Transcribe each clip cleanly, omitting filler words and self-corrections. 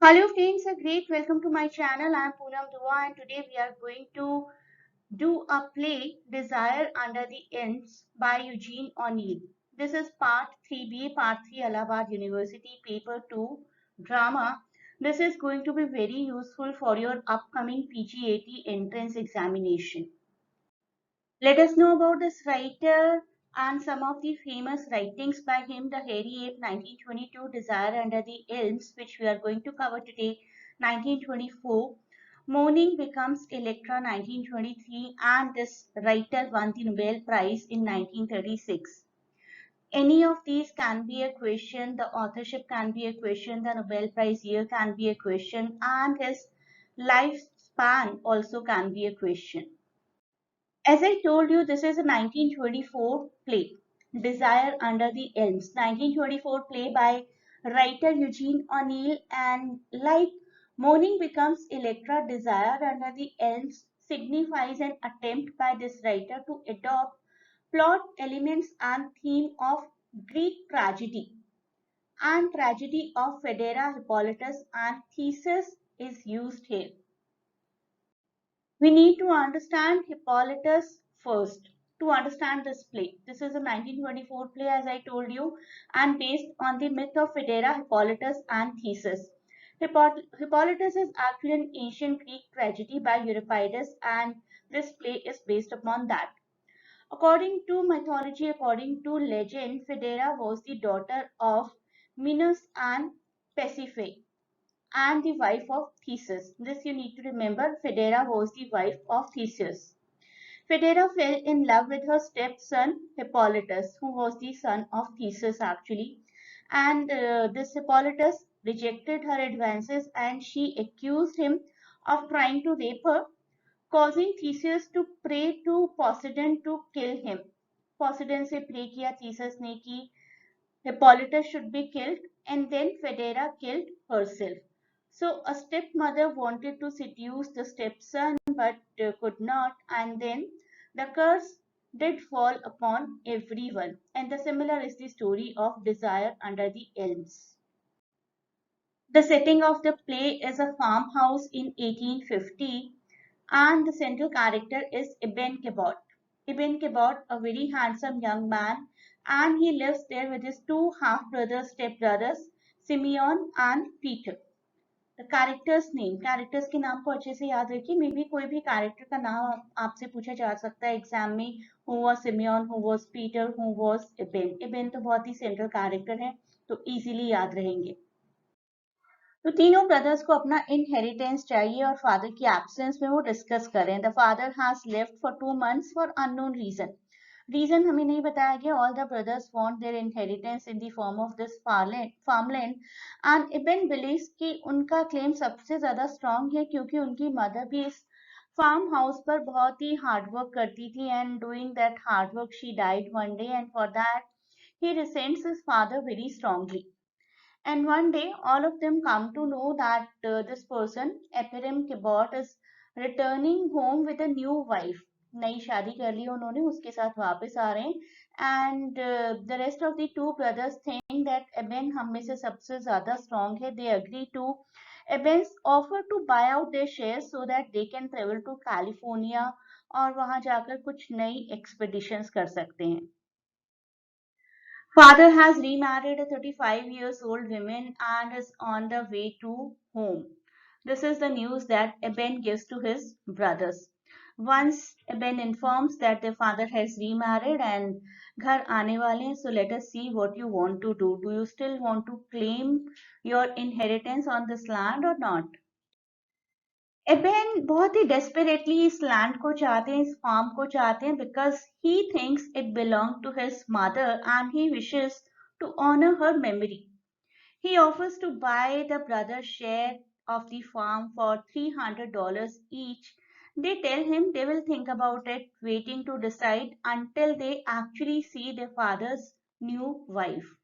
Hello friends, a great welcome to my channel. I am Poonam Dua and today we are going to do a play Desire Under the Elms by Eugene O'Neill. This is part 3B, part 3 Allahabad University, paper 2 drama. This is going to be very useful for your upcoming PGAT entrance examination. Let us know about this writer and some of the famous writings by him. The Hairy Ape 1922, Desire Under the Elms, which we are going to cover today, 1924. Morning Becomes Electra 1923, and this writer won the Nobel Prize in 1936. Any of these can be a question, the authorship can be a question, the Nobel Prize year can be a question, and his lifespan also can be a question. As I told you, this is a 1924 play, Desire Under the Elms. 1924 play by writer Eugene O'Neill, and like Morning Becomes Electra, Desire Under the Elms signifies an attempt by this writer to adopt plot elements and theme of Greek tragedy and tragedy of Phaedra, Hippolytus and Theseus is used here. We need to understand Hippolytus first to understand this play. This is a 1924 play, as I told you, and based on the myth of Phaedra, Hippolytus, and Theseus. Hippolytus is actually an ancient Greek tragedy by Euripides, and this play is based upon that. According to mythology, according to legend, Phaedra was the daughter of Minos and Pasiphae and the wife of Theseus. This you need to remember. Phaedra was the wife of Theseus. Phaedra fell in love with her stepson Hippolytus, who was the son of Theseus actually. And this Hippolytus rejected her advances and she accused him of trying to rape her, causing Theseus to pray to Poseidon to kill him. Poseidon से pray किया Theseus ने कि Hippolytus should be killed, and then Phaedra killed herself. So a stepmother wanted to seduce the stepson but could not, and then the curse did fall upon everyone. And the similar is the story of Desire Under the Elms. The setting of the play is a farmhouse in 1850, and the central character is Ibn Cabot. Ibn Cabot, a very handsome young man, and he lives there with his two half-brothers, step-brothers, Simeon and Peter. The characters के नाम को अच्छे से याद रखिए. May be कोई भी character का नाम आपसे पूछा जा सकता है एग्जाम में. Who was simian, who was Peter, who was Eben. Eben तो बहुत ही सेंट्रल कैरेक्टर है, तो इजीली याद रहेंगे. तो तीनों ब्रदर्स को अपना इनहेरिटेंस चाहिए और फादर की एब्सेंस में वो डिस्कस करें. The father has left for 2 months for unknown reason हमें नहीं बताया गया. All the brothers want their inheritance in the form of this farmland and Ibn believes कि उनका क्लेम सबसे ज्यादा स्ट्रांग है क्योंकि उनकी मदर भी इस फार्म हाउस पर बहुत ही हार्डवर्क करती थी, and doing that hard work she died one day, and for that he recents his father very strongly. And one day, all of them come to know that this person, Ephraim Cabot, is returning home with a new wife. नई शादी कर ली उन्होंने, उसके साथ वापस आ रहे हैं. And the rest of the two brothers think that Eben हम में से सबसे ज़्यादा strong है. They agree to Eben's offer to buy out their shares so that they can travel to California और वहाँ जाकर कुछ नई expeditions कर सकते हैं. Father has remarried a 35 years old woman and is on the way to home. This is the news that Eben gives to his brothers. Once Eben informs that their father has remarried and घर आने वाले हैं, so let us see what you want to do. Do you still want to claim your inheritance on this land or not? एबेन बहुत ही desperately इस land को चाहते हैं, इस फार्म को चाहते हैं, because he thinks it belong to his mother and he wishes to honour her memory. He offers to buy the brother's share of the farm for $300 each. They tell him they will think about it, waiting to decide until they actually see their father's new wife.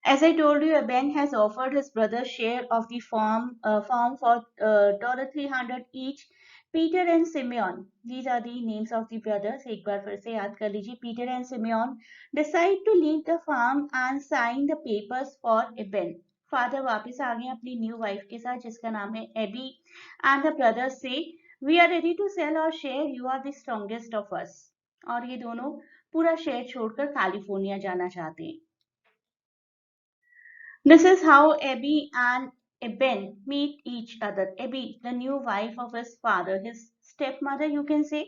As I told you, Ben has offered his brother's share of the farm for $300 each. Peter and Simeon, these are the names of the brothers. एक बार फिर से याद कर लीजिए. Peter and Simeon decide to leave the farm and sign the papers for Eben father वापस आ गए अपनी new wife के साथ जिसका नाम है एबी एंड द ब्रदर्स से we are ready to sell और share, you are the strongest of us. और ये दोनों पूरा शेयर छोड़कर कैलिफोर्निया जाना चाहते हैं। This is how Abby and Eben meet each other. Abby, the new wife of his father, his stepmother, you can say.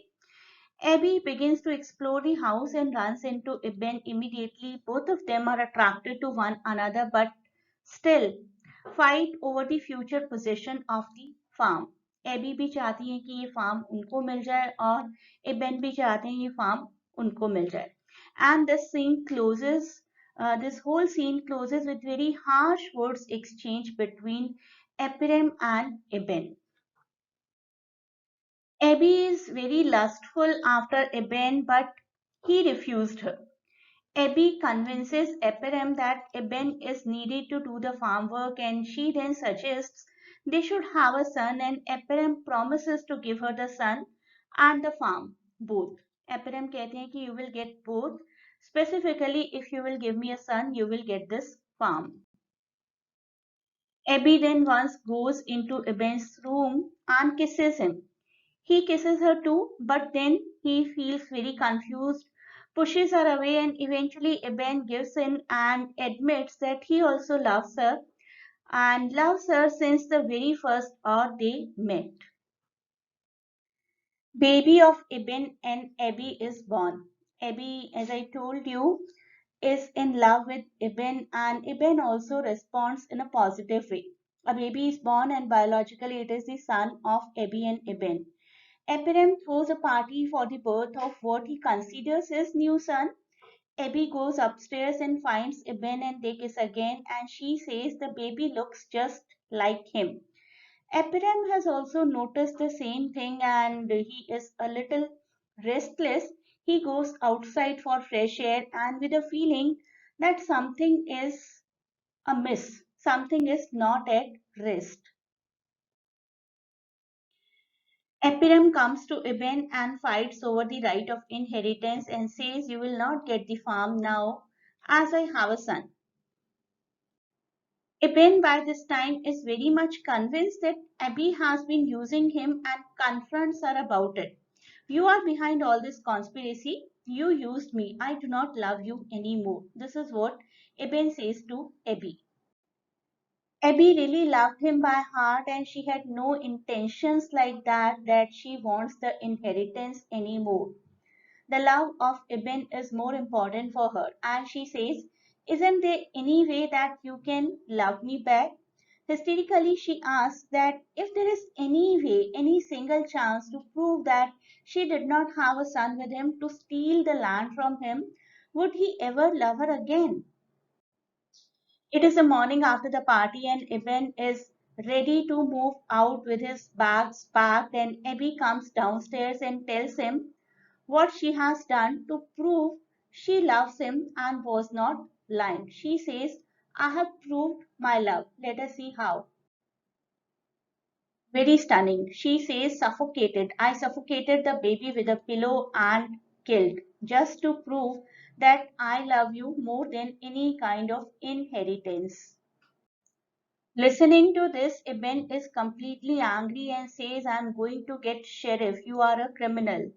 Abby begins to explore the house and runs into Eben immediately. Both of them are attracted to one another but still fight over the future possession of the farm. Abby भी चाहती है कि ये farm उनको मिल जाए और Eben भी चाहते हैं ये फार्म उनको मिल जाए. And this whole scene closes with very harsh words exchange between Ephraim and Eben. Abby is very lustful after Eben, but he refused her. Abby convinces Ephraim that Eben is needed to do the farm work and she then suggests they should have a son and Ephraim promises to give her the son and the farm, both. Ephraim कहते हैं कि you will get both. Specifically, if you will give me a son, you will get this farm. Abby then once goes into Eben's room and kisses him. He kisses her too, but then he feels very confused, pushes her away, and eventually Eben gives in and admits that he also loves her and loves her since the very first hour they met. Baby of Eben and Abby is born. Abby, as I told you, is in love with Eben and Eben also responds in a positive way. A baby is born and biologically it is the son of Abby and Eben. Ephraim throws a party for the birth of what he considers his new son. Abby goes upstairs and finds Eben and they kiss again and she says the baby looks just like him. Ephraim has also noticed the same thing and he is a little restless. He goes outside for fresh air and with a feeling that something is amiss, something is not at rest. Ephraim comes to Eben and fights over the right of inheritance and says, you will not get the farm now as I have a son. Eben by this time is very much convinced that Abby has been using him and confronts her about it. You are behind all this conspiracy. You used me. I do not love you anymore. This is what Eben says to Abby. Abby really loved him by heart and she had no intentions like that she wants the inheritance anymore. The love of Eben is more important for her and she says, isn't there any way that you can love me back? Hysterically, she asks that if there is any way, any single chance to prove that she did not have a son with him to steal the land from him, would he ever love her again? It is the morning after the party and Eben is ready to move out with his bags packed and Abby comes downstairs and tells him what she has done to prove she loves him and was not lying. She says, I have proved my love. Let us see how. Very stunning. She says, suffocated. I suffocated the baby with a pillow and killed just to prove that I love you more than any kind of inheritance. Listening to this, Eben is completely angry and says, I'm going to get sheriff. You are a criminal.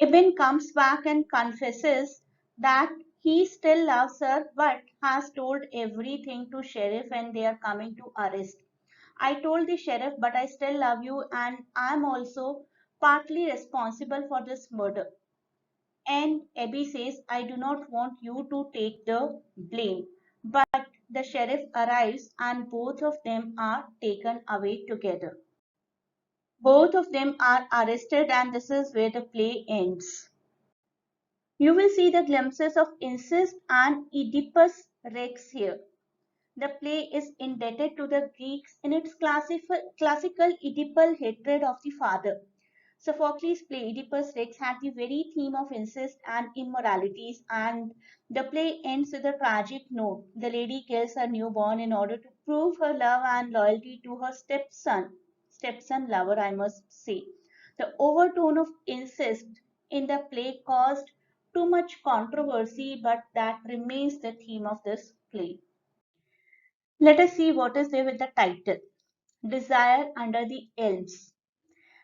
Eben comes back and confesses that he still loves her but has told everything to sheriff and they are coming to arrest. I told the sheriff but I still love you and I'm also partly responsible for this murder. And Abby says, I do not want you to take the blame. But the sheriff arrives and both of them are taken away together. Both of them are arrested and this is where the play ends. You will see the glimpses of incest and Oedipus Rex here. The play is indebted to the Greeks in its classical Oedipal hatred of the father. Sophocles' play Oedipus Rex had the very theme of incest and immoralities, and the play ends with a tragic note. The lady kills her newborn in order to prove her love and loyalty to her stepson lover, I must say. The overtone of incest in the play caused too much controversy, but that remains the theme of this play. Let us see what is there with the title. Desire under the Elms.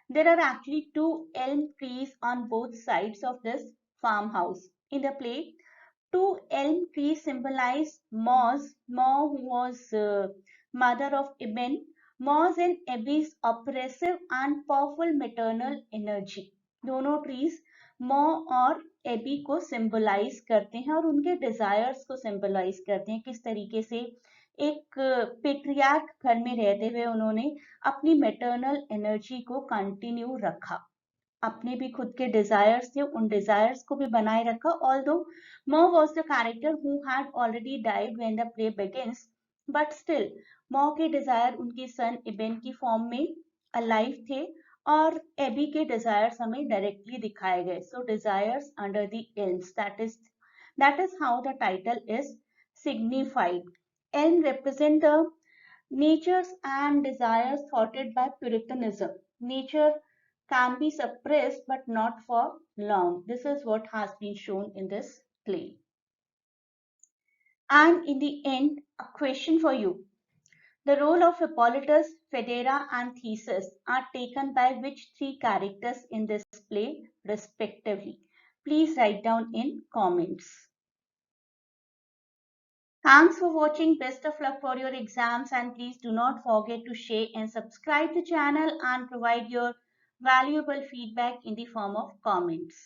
There are actually two elm trees on both sides of this farmhouse. In the play, two elm trees symbolize Moz. Mo, who was mother of Ibn. Moz and Abby's oppressive and powerful maternal energy. दोनों trees मो और AB को symbolize करते हैं और उनके desires को symbolize करते हैं। किस तरीके से एक पेट्रियार्क घर में रहते हुए उन्होंने अपनी मैटरनल एनर्जी को कंटिन्यू रखा, अपने भी खुद के डिजायर्स थे, उन डिजायर्स को भी बनाए रखा। ऑल्दो मो was the character who had already died when the play begins, but still मो के डिजायर उनके सन इबन की फॉर्म में अलाइव थे और एबी के डिजायर्स हमें डायरेक्टली दिखाए गए। So desires under the elms, that is how the title is signified. Elm represent the natures and desires thwarted by Puritanism. Nature can be suppressed but not for long. This is what has been shown in this play. And in the end, a question for you. The role of Hippolytus, Phaedra, and Theseus are taken by which three characters in this play, respectively? Please write down in comments. Thanks for watching. Best of luck for your exams, and please do not forget to share and subscribe the channel and provide your valuable feedback in the form of comments.